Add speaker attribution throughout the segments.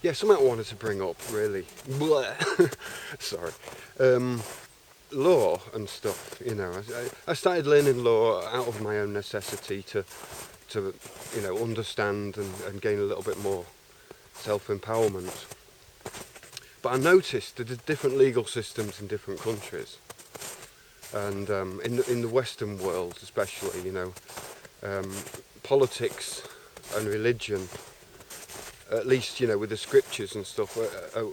Speaker 1: yeah, something I wanted to bring up, really. Sorry. Law and stuff, you know. I started learning law out of my own necessity to you know, understand and gain a little bit more self-empowerment. But I noticed that there's different legal systems in different countries. And in the Western world especially, you know, politics and religion, at least, you know, with the scriptures and stuff, are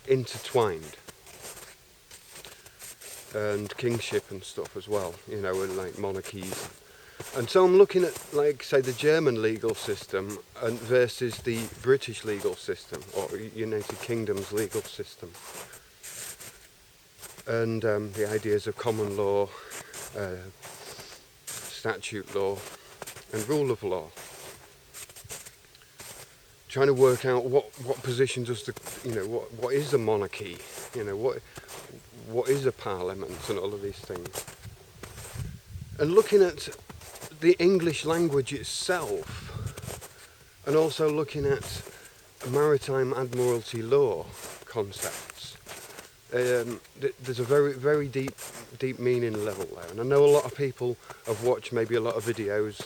Speaker 1: intertwined. And kingship and stuff as well, you know, and like monarchies. And so I'm looking at, like, say, the German legal system versus the British legal system, or United Kingdom's legal system. And the ideas of common law, statute law, and rule of law. Trying to work out what position does the, you know, what is a monarchy, you know, what is a parliament, and all of these things. And looking at the English language itself, and also looking at maritime admiralty law concepts, there's a very deep meaning level there. And I know a lot of people have watched maybe a lot of videos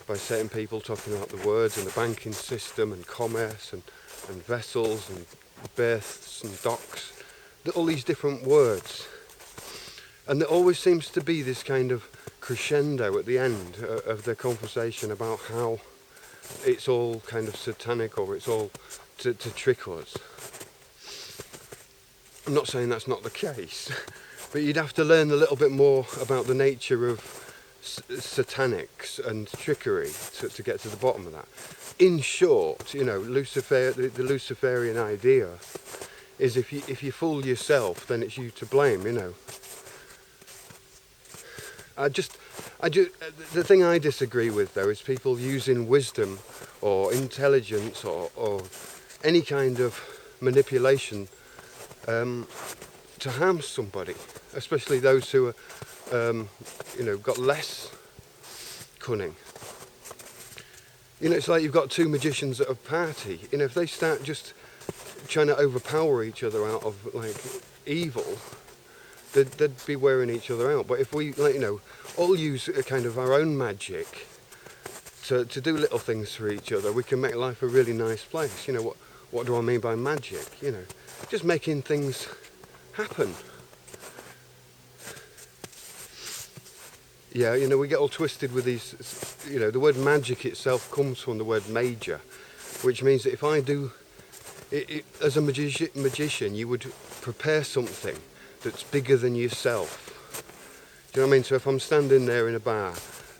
Speaker 1: by certain people talking about the words and the banking system and commerce and vessels and berths and docks, all these different words. And there always seems to be this kind of crescendo at the end of the conversation about how it's all kind of satanic, or it's all to trick us. I'm not saying that's not the case, but you'd have to learn a little bit more about the nature of satanics and trickery to get to the bottom of that. In short, you know, the Luciferian idea is if you fool yourself, then it's you to blame, you know. The thing I disagree with, though, is people using wisdom or intelligence or any kind of manipulation to harm somebody, especially those who are, you know, got less cunning. You know, it's like you've got two magicians at a party. You know, if they start just trying to overpower each other out of, like, evil, they'd be wearing each other out. But if we, like, you know, all use a kind of our own magic to do little things for each other, we can make life a really nice place. You know, what do I mean by magic? You know, just making things happen. Yeah, you know, we get all twisted with these, you know, the word magic itself comes from the word major, which means that if I do, as a magician, you would prepare something that's bigger than yourself. Do you know what I mean? So if I'm standing there in a bar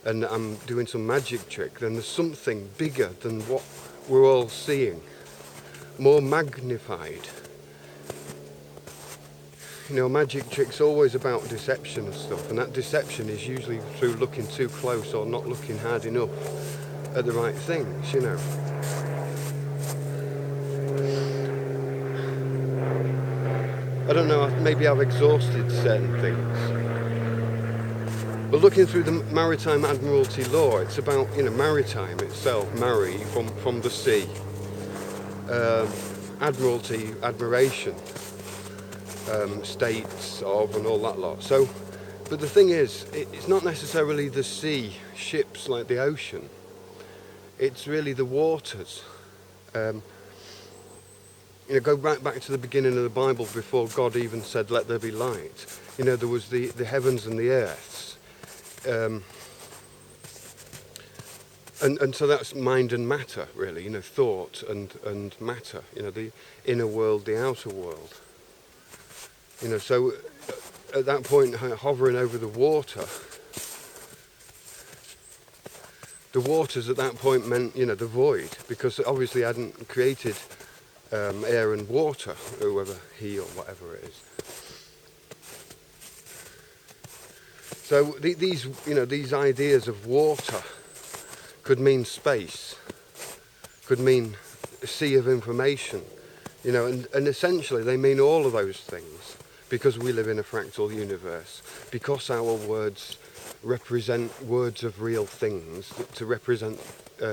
Speaker 1: and I'm doing some magic trick, then there's something bigger than what we're all seeing, more magnified. You know, magic trick's always about deception and stuff, and that deception is usually through looking too close or not looking hard enough at the right things, you know. I don't know, maybe I've exhausted certain things. But looking through the maritime admiralty law, it's about, you know, maritime itself, marry, from the sea. Admiralty, admiration. States of, and all that lot. So, but the thing is, it's not necessarily the sea, ships like the ocean. It's really the waters. You know, go right back to the beginning of the Bible, before God even said, "Let there be light." You know, there was the heavens and the earths. And so that's mind and matter, really. You know, thought and matter. You know, the inner world, the outer world. You know, so at that point, hovering over the waters at that point meant, you know, the void, because obviously I hadn't created air and water, whoever he or whatever it is. So these, you know, these ideas of water could mean space, could mean a sea of information, you know, and essentially they mean all of those things. Because we live in a fractal universe, because our words represent words of real things, to represent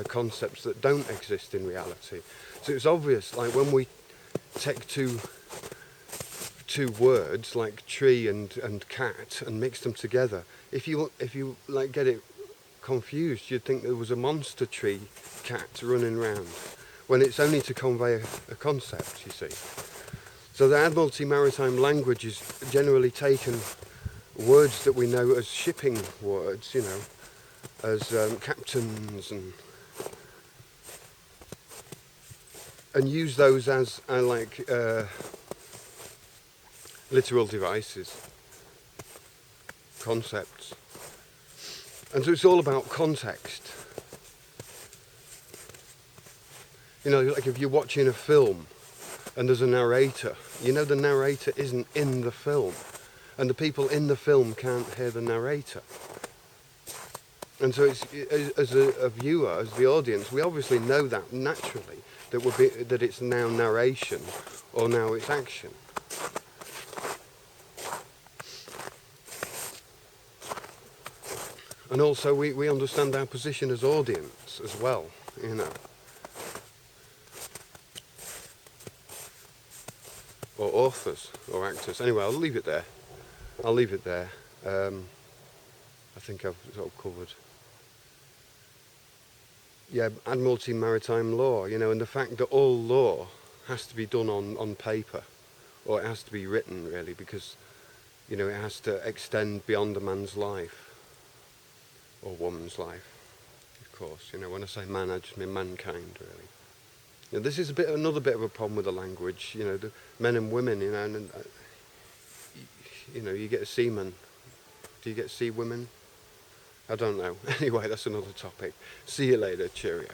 Speaker 1: concepts that don't exist in reality. So it's obvious, like when we take two words like tree and cat and mix them together, if you like get it confused, you'd think there was a monster tree cat running around, when it's only to convey a concept, you see. So the Admiralty Maritime language is generally taken words that we know as shipping words, you know, as captains, and use those as literal devices, concepts. And so it's all about context. You know, like if you're watching a film and there's a narrator, you know the narrator isn't in the film, and the people in the film can't hear the narrator. And so it's, as a viewer, as the audience, we obviously know that naturally, that it's now narration or now it's action. And also we understand our position as audience as well, you know. Or authors, or actors. Anyway, I'll leave it there. I think I've sort of covered. Yeah, Admiralty Maritime law, you know, and the fact that all law has to be done on paper, or it has to be written, really, because, you know, it has to extend beyond a man's life, or woman's life, of course. You know, when I say man, I just mean mankind, really. You know, this is another bit of a problem with the language, you know, the men and women, you know, and you know, you get a seaman. Do you get sea women? I don't know. Anyway, that's another topic. See you later. Cheerio.